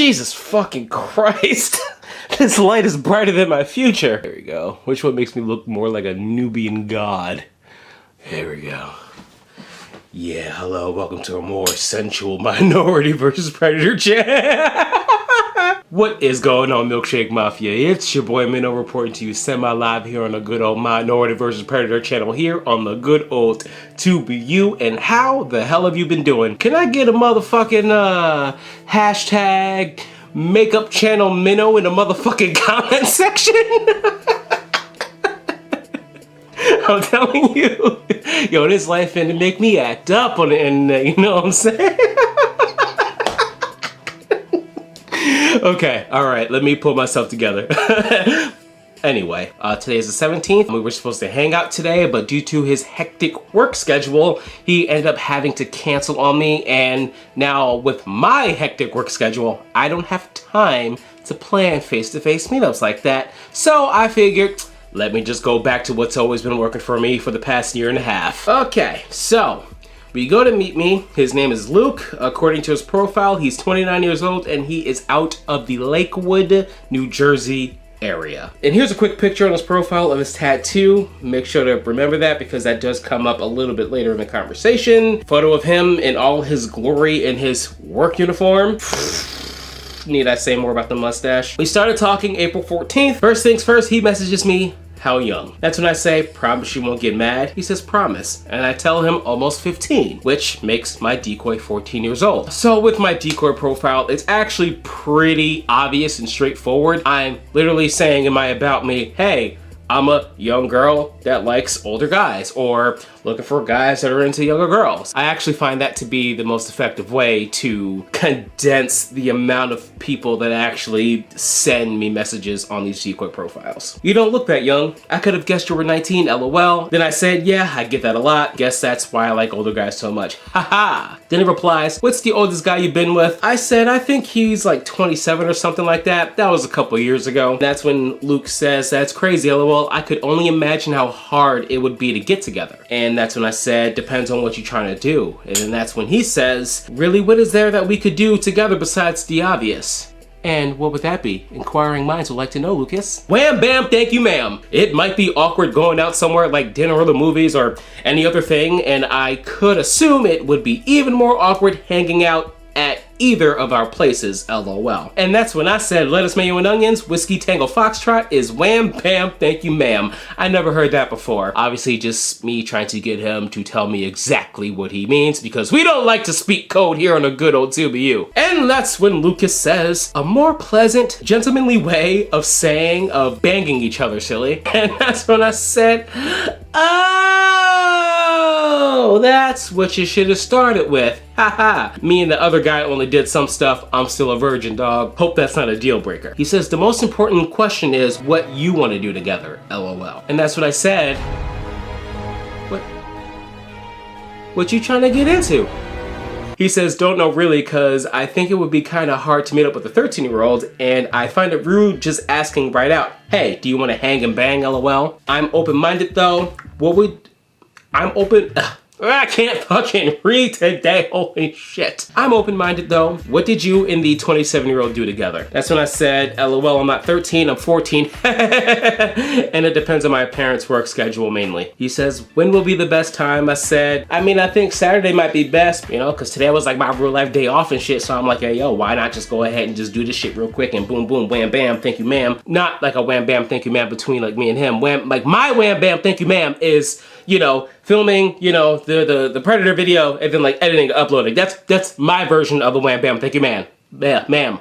Jesus fucking Christ. This light is brighter than my future. There we go. Which one makes me look more like a Nubian god? There we go. Yeah, hello, welcome to a more sensual Minority vs. Predator chat. What is going on, Milkshake Mafia? It's your boy Minnow reporting to you semi-live here on the good old Minority vs. Predator channel here on the good old 2BU. And how the hell have you been doing? Can I get a motherfucking hashtag makeup channel Minnow in the motherfucking comment section? I'm telling you, yo, this life finna make me act up on the internet, you know what I'm saying? Okay, alright, let me pull myself together. Anyway, today is the 17th. We were supposed to hang out today, but due to his hectic work schedule, he ended up having to cancel on me, and now with my hectic work schedule, I don't have time to plan face-to-face meetups like that. So I figured, let me just go back to what's always been working for me for the past year and a half. Okay, so we go to meet me. His name is Luke. According to his profile, he's 29 years old and he is out of the Lakewood, New Jersey area. And here's a quick picture on his profile of his tattoo. Make sure to remember that because that does come up a little bit later in the conversation. Photo of him in all his glory in his work uniform. Need I say more about the mustache? We started talking April 14th. First things first, he messages me, how young? That's when I say, promise you won't get mad. He says, promise. And I tell him almost 15, which makes my decoy 14 years old. So with my decoy profile, it's actually pretty obvious and straightforward. I'm literally saying in my about me, hey, I'm a young girl that likes older guys, or looking for guys that are into younger girls. I actually find that to be the most effective way to condense the amount of people that actually send me messages on these decoy profiles. You don't look that young. I could have guessed you were 19, LOL. Then I said, yeah, I get that a lot. Guess that's why I like older guys so much. Haha. Then he replies, what's the oldest guy you've been with? I said, I think he's like 27 or something like that. That was a couple years ago. That's when Luke says, that's crazy, LOL. I could only imagine how hard it would be to get together. And that's when I said, depends on what you're trying to do. And then that's when he says, really, what is there that we could do together besides the obvious? And what would that be? Inquiring minds would like to know, Lucas. Wham, bam, thank you, ma'am. It might be awkward going out somewhere like dinner or the movies or any other thing, and I could assume it would be even more awkward hanging out at either of our places, LOL. And that's when I said, lettuce, mayo, and onions, whiskey, tango, foxtrot is wham, bam, thank you, ma'am. I never heard that before. Obviously, just me trying to get him to tell me exactly what he means because we don't like to speak code here on a good old 2BU. And that's when Lucas says, a more pleasant, gentlemanly way of saying of banging each other, silly. And that's when I said, oh, that's what you should have started with. Haha. Me and the other guy only did some stuff. I'm still a virgin, dog. Hope that's not a deal breaker. He says the most important question is what you want to do together, LOL. And that's what I said. What you trying to get into? He says, don't know really, cause I think it would be kind of hard to meet up with a 13-year-old, and I find it rude just asking right out, hey, do you want to hang and bang, LOL? I'm open-minded though. I'm open. I can't fucking read today, holy shit. I'm open-minded though. What did you and the 27-year-old do together? That's when I said, LOL, I'm not 13, I'm 14. And it depends on my parents' work schedule mainly. He says, when will be the best time? I said, I mean, I think Saturday might be best, you know, cause today was like my real life day off and shit. So I'm like, hey, yo, why not just go ahead and just do this shit real quick and boom, boom, wham, bam, thank you, ma'am. Not like a wham, bam, thank you, ma'am between like me and him. Wham, like my wham, bam, thank you, ma'am is, you know, filming, you know, the Predator video and then like editing, uploading. That's my version of the wham bam, thank you, man. Yeah, ma'am.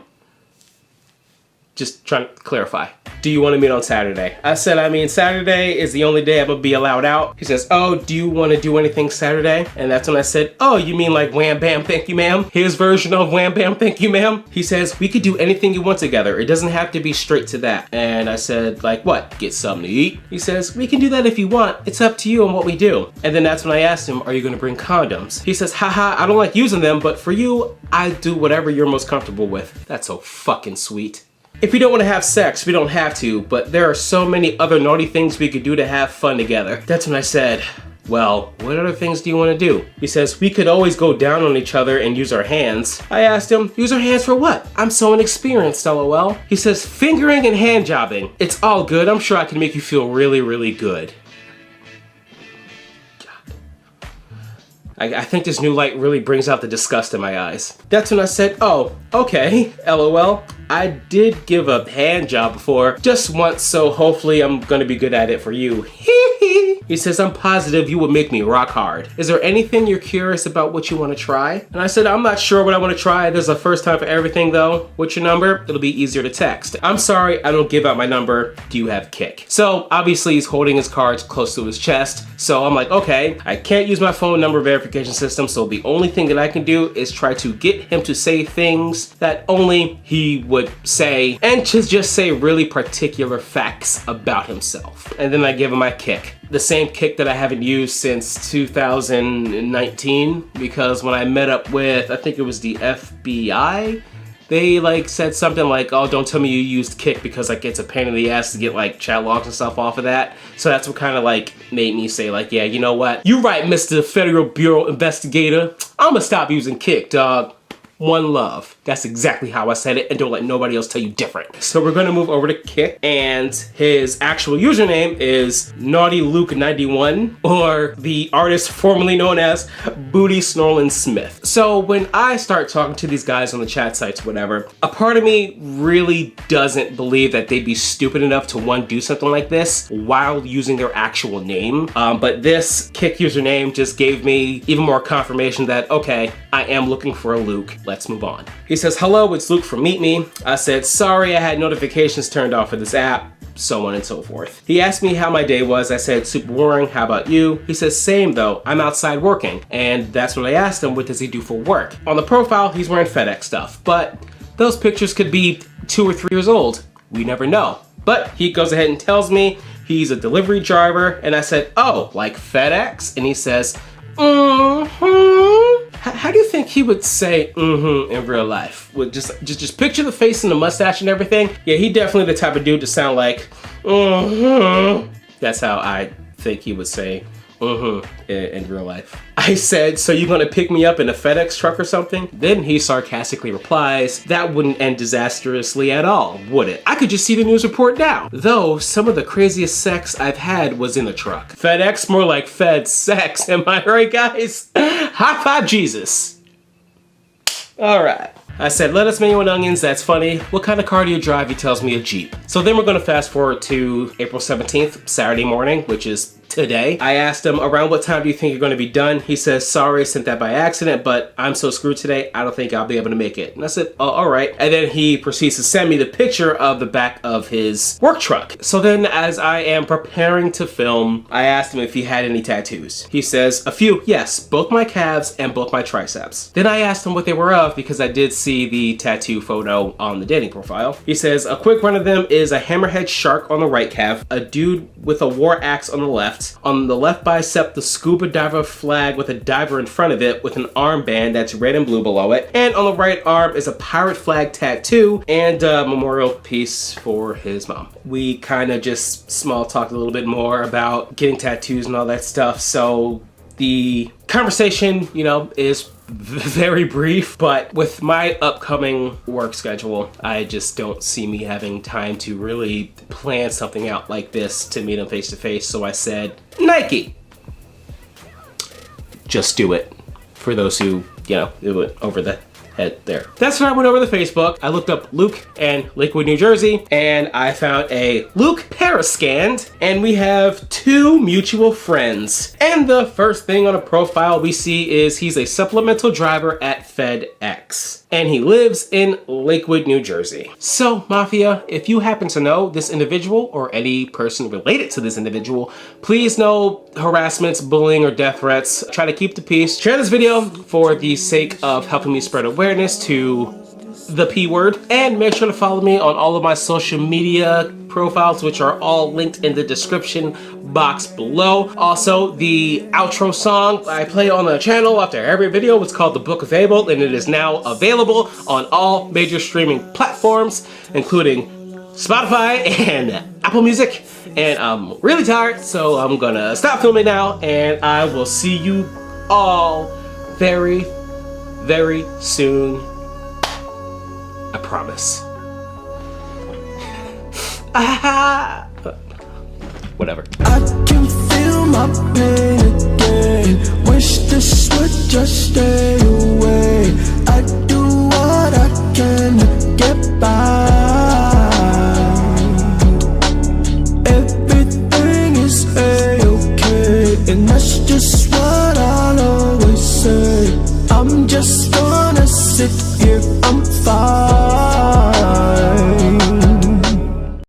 Just trying to clarify. Do you want to meet on Saturday? I said, I mean, Saturday is the only day I'm gonna be allowed out. He says, oh, do you want to do anything Saturday? And that's when I said, oh, you mean like wham bam, thank you, ma'am? His version of wham bam, thank you, ma'am? He says, we could do anything you want together. It doesn't have to be straight to that. And I said, like what? Get something to eat? He says, we can do that if you want. It's up to you on what we do. And then that's when I asked him, are you gonna bring condoms? He says, haha, I don't like using them, but for you, I do whatever you're most comfortable with. That's so fucking sweet. If we don't want to have sex, we don't have to, but there are so many other naughty things we could do to have fun together. That's when I said, well, what other things do you want to do? He says, we could always go down on each other and use our hands. I asked him, use our hands for what? I'm so inexperienced, LOL. He says, fingering and hand jobbing. It's all good. I'm sure I can make you feel really, really good. I think this new light really brings out the disgust in my eyes. That's when I said, oh, okay, LOL. I did give a hand job before, just once, so hopefully I'm gonna be good at it for you. He says, I'm positive you would make me rock hard. Is there anything you're curious about what you want to try? And I said, I'm not sure what I want to try. There's a first time for everything though. What's your number? It'll be easier to text. I'm sorry, I don't give out my number. Do you have kick? So obviously he's holding his cards close to his chest. So I'm like, okay, I can't use my phone number verification system. So the only thing that I can do is try to get him to say things that only he would say, and to just say really particular facts about himself. And then I give him my kick. The same kick that I haven't used since 2019, because when I met up with, I think it was the FBI, they like said something like, oh, don't tell me you used kick because like it's a pain in the ass to get like chat logs and stuff off of that. So that's what kind of like made me say like, yeah, you know what? You're right, Mr. Federal Bureau Investigator. I'm gonna stop using kick, dog. One love. That's exactly how I said it, and don't let nobody else tell you different. So we're gonna move over to Kick, and his actual username is NaughtyLuke91, or the artist formerly known as Booty Snorlin Smith. So when I start talking to these guys on the chat sites, whatever, a part of me really doesn't believe that they'd be stupid enough to one, do something like this while using their actual name. But this Kick username just gave me even more confirmation that, okay, I am looking for a Luke. Let's move on. He says, hello, it's Luke from Meet Me. I said, sorry, I had notifications turned off for this app, so on and so forth. He asked me how my day was. I said, super boring, how about you? He says, same though, I'm outside working. And that's when I asked him, what does he do for work? On the profile, he's wearing Fedex stuff, but those pictures could be 2 or 3 years old. We never know. But he goes ahead and tells me he's a delivery driver, and I said, oh, like FedEx? And he says, How do you think he would say in real life? Would just picture the face and the mustache and everything. Yeah, he definitely the type of dude to sound like That's how I think he would say in real life. I said, so you gonna pick me up in a FedEx truck or something? Then he sarcastically replies, that wouldn't end disastrously at all, would it? I could just see the news report now. Though some of the craziest sex I've had was in a truck. FedEx, more like Fed sex, am I right, guys? High five Jesus. All right. I said, lettuce, mayo, and onions, that's funny. What kind of car do you drive? He tells me a Jeep. So then we're gonna fast forward to April 17th, Saturday morning, which is today. I asked him, around what time do you think you're gonna be done? He says, sorry, I sent that by accident, but I'm so screwed today, I don't think I'll be able to make it. And I said, oh, all right. And then he proceeds to send me the picture of the back of his work truck. So then as I am preparing to film, I asked him if he had any tattoos. He says, a few, yes, both my calves and both my triceps. Then I asked him what they were of because I did see the tattoo photo on the dating profile. He says, a quick run of them is a hammerhead shark on the right calf, a dude with a war axe on the left. On the left bicep, the scuba diver flag with a diver in front of it with an armband that's red and blue below it. And on the right arm is a pirate flag tattoo and a memorial piece for his mom. We kind of just small talked a little bit more about getting tattoos and all that stuff. So the conversation, you know, is very brief, but with my upcoming work schedule, I just don't see me having time to really plan something out like this to meet him face to face. So I said, Nike, just do it. For those who, you know, it went over the head there. That's when I went over to Facebook. I looked up Luke and Lakewood, New Jersey, and I found a Luke Parascanned, and we have 2 mutual friends. And the first thing on a profile we see is he's a supplemental driver at FedEx, and he lives in Lakewood, New Jersey. So, Mafia, if you happen to know this individual or any person related to this individual, please no harassments, bullying, or death threats. Try to keep the peace. Share this video for the sake of helping me spread awareness to the P word, and make sure to follow me on all of my social media profiles, which are all linked in the description box below. Also, the outro song I play on the channel after every video is called The Book of Abel, and it is now available on all major streaming platforms, including Spotify and Apple Music. And I'm really tired, so I'm gonna stop filming now, and I will see you all very, very soon. I promise. Whatever. I can feel my pain again. Wish this would just stay away.